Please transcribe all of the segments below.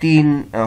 3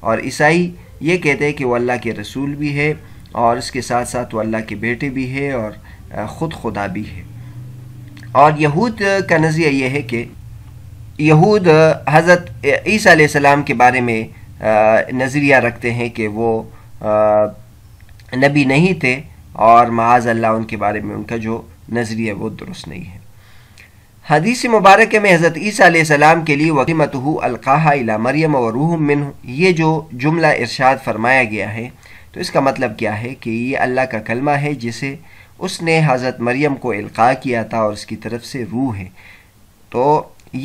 اور عیسائی یہ کہتے ہیں کہ وہ اللہ کے رسول بھی ہے اور اس کے ساتھ ساتھ وہ اللہ کے بیٹے بھی ہے اور خود خدا بھی ہے۔ اور یہود کا نظریہ یہ ہے کہ یہود حضرت عیسیٰ علیہ السلام کے بارے میں نظریہ رکھتے ہیں کہ وہ نبی نہیں تھے، اور معاذ اللہ ان کے بارے میں ان کا جو نظریہ وہ درست نہیں ہے۔ حدیث مبارکہ میں حضرت عیسیٰ علیہ السلام کے لیے وَكَلِمَتُهُ أَلْقَاهَا إِلَى مَرْيَمَ وَرُوحٌ مِّنْهُ، یہ جو جملہ ارشاد فرمایا گیا ہے تو اس کا مطلب کیا ہے کہ یہ اللہ کا کلمہ ہے جسے اس نے حضرت مریم کو القاء کیا تھا اور اس کی طرف سے روح ہے۔ تو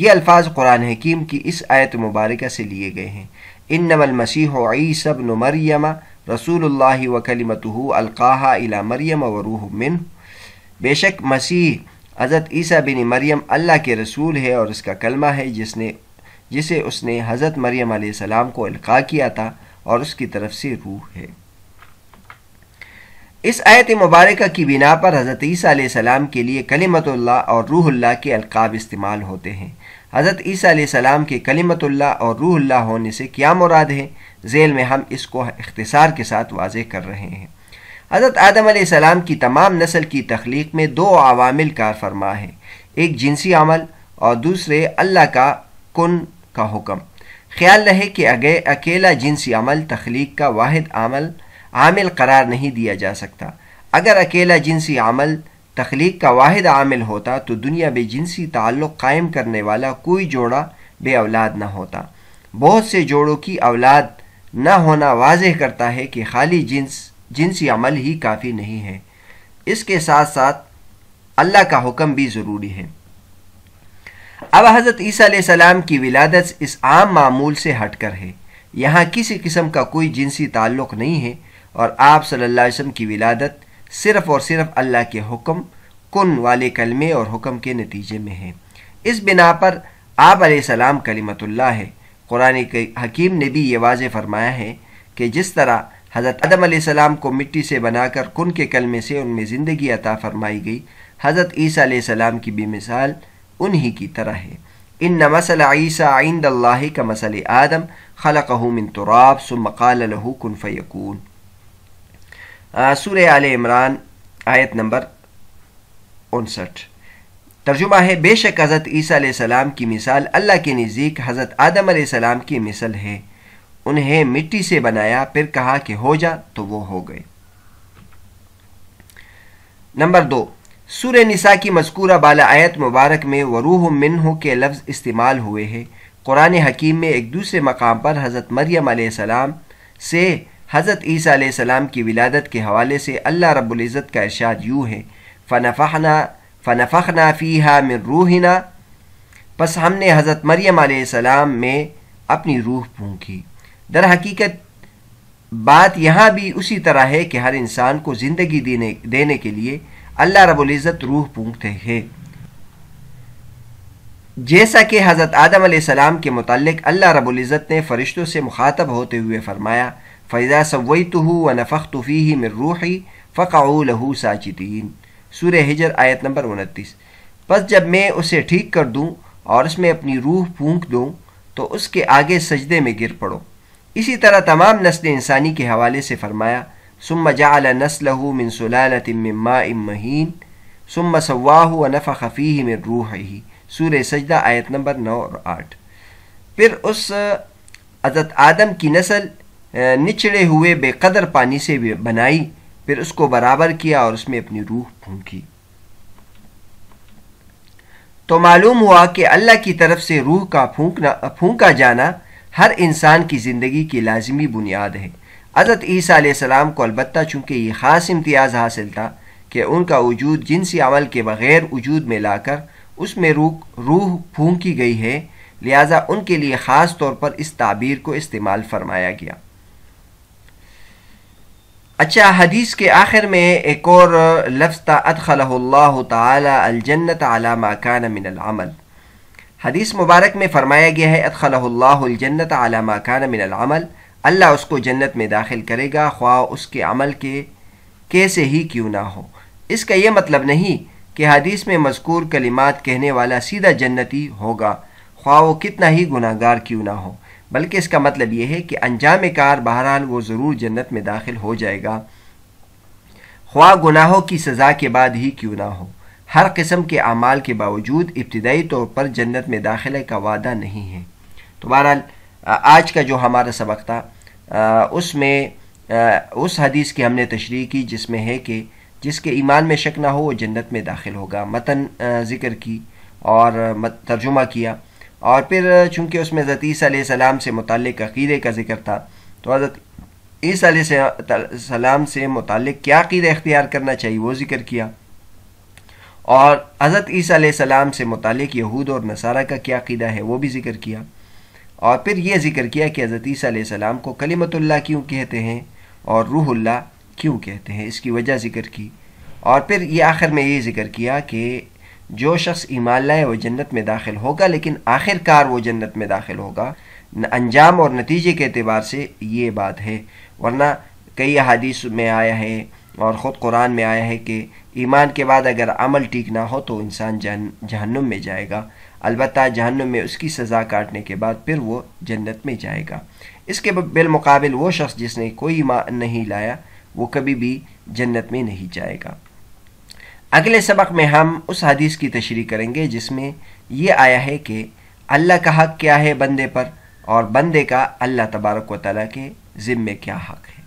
یہ الفاظ قرآن حکیم کی اس آیت مبارکہ سے لیے گئے ہیں۔ انما المسیح عیسی ابن مریم رسول اللہ وکلمتہ القاها الی مریم وروح منہ، بے شک مسیح حضرت عیسیٰ بن مریم اللہ کے رسول ہے اور اس کا کلمہ ہے جسے اس نے حضرت مریم علیہ السلام کو القاء کیا تھا اور اس کی طرف سے روح ہے۔ اس آیت مبارکہ کی بنا پر حضرت عیسیٰ علیہ السلام کے لیے کلمت اللہ اور روح اللہ کے القاب استعمال ہوتے ہیں۔ حضرت عیسیٰ علیہ السلام کے کلمت اللہ اور روح اللہ ہونے سے کیا مراد ہے، ذیل میں ہم اس کو اختصار کے ساتھ واضح کر رہے ہیں۔ حضرت آدم علیہ السلام کی تمام نسل کی تخلیق میں دو عوامل کار فرما ہیں، ایک جنسی عمل اور دوسرے اللہ کا کن کا حکم۔ خیال رہے کہ اکیلا جنسی عمل تخلیق کا واحد عامل قرار نہیں دیا جا سکتا۔ اگر اکیلا جنسی عمل تخلیق کا واحد عامل ہوتا تو دنیا میں جنسی تعلق قائم کرنے والا کوئی جوڑا بے اولاد نہ ہوتا۔ بہت سے جوڑوں کی اولاد نہ ہونا واضح کرتا ہے کہ خالی جنسی عمل ہی کافی نہیں ہے، اس کے ساتھ ساتھ اللہ کا حکم بھی ضروری ہے۔ اب حضرت عیسیٰ علیہ السلام کی ولادت اس عام معمول سے ہٹ کر ہے، یہاں کسی قسم کا کوئی جنسی تعلق نہیں ہے، اور آپ صلی اللہ علیہ وسلم کی ولادت صرف اور صرف اللہ کے حکم کن والے کلمے اور حکم کے نتیجے میں ہے۔ اس بنا پر آپ علیہ السلام کلمت اللہ ہے۔ قرآن حکیم نے بھی یہ واضح فرمایا ہے کہ جس طرح حضرت آدم علیہ السلام کو مٹی سے بنا کر کن کے کلمے سے ان میں زندگی عطا فرمائی گئی، حضرت عیسیٰ علیہ السلام کی بھی مثال انہی کی طرح ہے۔ ان مثل عیسیٰ عند اللہ کمثل آدم خلقہ من تراب ثم قال له کن فیکون۔ سورہ آل عمران آیت نمبر 59۔ ترجمہ ہے، بے شک حضرت عیسیٰ علیہ السلام کی مثال اللہ کے نزدیک حضرت آدم علیہ السلام کی مثل ہے، انہیں مٹی سے بنایا پھر کہا کہ ہو جا تو وہ ہو گئے۔ نمبر 2، سورہ نساء کی مذکورہ بالا آیت مبارک میں وروح منہ کے لفظ استعمال ہوئے ہیں۔ قرآن حکیم میں ایک دوسرے مقام پر حضرت مریم علیہ السلام سے حضرت عیسیٰ علیہ السلام کی ولادت کے حوالے سے اللہ رب العزت کا ارشاد یوں ہے، فنفخنا فیہا من روحنا، پس ہم نے حضرت مریم علیہ السلام میں اپنی روح پھونکی۔ در حقیقت بات یہاں بھی اسی طرح ہے کہ ہر انسان کو زندگی دینے کے لیے اللہ رب العزت روح پھونکتے ہیں، جیسا کہ حضرت آدم علیہ السلام کے متعلق اللہ رب العزت نے فرشتوں سے مخاطب ہوتے ہوئے فرمایا، فَإِذَا سَوَّيْتُهُ وَنَفَخْتُ فِيهِ مِن رُوحِي فَقَعُوا لَهُ سَاجِدِينَ۔ سورہ ہجر آیت نمبر 29۔ پس جب میں اسے ٹھیک کر دوں اور اس میں اپنی روح پھونک دوں تو اس کے آگے سجدے میں گر پڑو۔ اسی طرح تمام نسل انسانی کے حوالے سے فرمایا، ثم جعل نسلہ من سلالۃ من ماء مہین ثم سواہ ونفخ فیہ من روحہ۔ سورہ سجدہ آیت نمبر 9 اور 8۔ پھر اس حضرت آدم کی نسل نچڑے ہوئے بے قدر پانی سے بنائی، پھر اس کو برابر کیا اور اس میں اپنی روح پھونکی۔ تو معلوم ہوا کہ اللہ کی طرف سے روح کا پھونکا جانا ہر انسان کی زندگی کی لازمی بنیاد ہے۔ حضرت عیسیٰ علیہ السلام کو البتہ چونکہ یہ خاص امتیاز حاصل تھا کہ ان کا وجود جنسی عمل کے بغیر وجود میں لا کر اس میں روح پھونکی گئی ہے، لہٰذا ان کے لیے خاص طور پر اس تعبیر کو استعمال فرمایا گیا۔ اچھا، حدیث کے آخر میں ایک اور لفظ تھا، ادخلہ اللہ تعالی الجنت علی ما کان من العمل۔ حدیث مبارک میں فرمایا گیا ہے، ادخلہ اللہ الجنت علی ما کان من العمل، اللہ اس کو جنت میں داخل کرے گا خواہ اس کے عمل کے کیسے ہی کیوں نہ ہو۔ اس کا یہ مطلب نہیں کہ حدیث میں مذکور کلمات کہنے والا سیدھا جنتی ہوگا خواہ وہ کتنا ہی گناہگار کیوں نہ ہو، بلکہ اس کا مطلب یہ ہے کہ انجام کار بہرحال وہ ضرور جنت میں داخل ہو جائے گا، خواہ گناہوں کی سزا کے بعد ہی کیوں نہ ہو۔ ہر قسم کے اعمال کے باوجود ابتدائی طور پر جنت میں داخلے کا وعدہ نہیں ہے۔ تو بہرحال آج کا جو ہمارا سبق تھا اس میں اس حدیث کی ہم نے تشریح کی جس میں ہے کہ جس کے ایمان میں شک نہ ہو وہ جنت میں داخل ہوگا، متن ذکر کی اور ترجمہ کیا، اور پھر چونکہ اس میں حضرت عیسیٰ علیہ السلام سے متعلق عقیدے کا ذکر تھا تو حضرت عیسیٰ علیہ السلام سے متعلق کیا عقیدہ اختیار کرنا چاہیے وہ ذکر کیا، اور حضرت عیسیٰ علیہ السلام سے متعلق یہود اور نصارہ کا کیا عقیدہ ہے وہ بھی ذکر کیا، اور پھر یہ ذکر کیا کہ حضرت عیسیٰ علیہ السلام کو کلمۃ اللہ کیوں کہتے ہیں اور روح اللہ کیوں کہتے ہیں، اس کی وجہ ذکر کی، اور پھر یہ آخر میں یہ ذکر کیا کہ جو شخص ایمان لائے وہ جنت میں داخل ہوگا، لیکن آخر کار وہ جنت میں داخل ہوگا، انجام اور نتیجے کے اعتبار سے یہ بات ہے، ورنہ کئی احادیث میں آیا ہے اور خود قرآن میں آیا ہے کہ ایمان کے بعد اگر عمل ٹھیک نہ ہو تو انسان جہنم میں جائے گا، البتہ جہنم میں اس کی سزا کاٹنے کے بعد پھر وہ جنت میں جائے گا۔ اس کے بالمقابل وہ شخص جس نے کوئی ایمان نہیں لایا وہ کبھی بھی جنت میں نہیں جائے گا۔ اگلے سبق میں ہم اس حدیث کی تشریح کریں گے جس میں یہ آیا ہے کہ اللہ کا حق کیا ہے بندے پر، اور بندے کا اللہ تبارک و تعالیٰ کے ذمے کیا حق ہے۔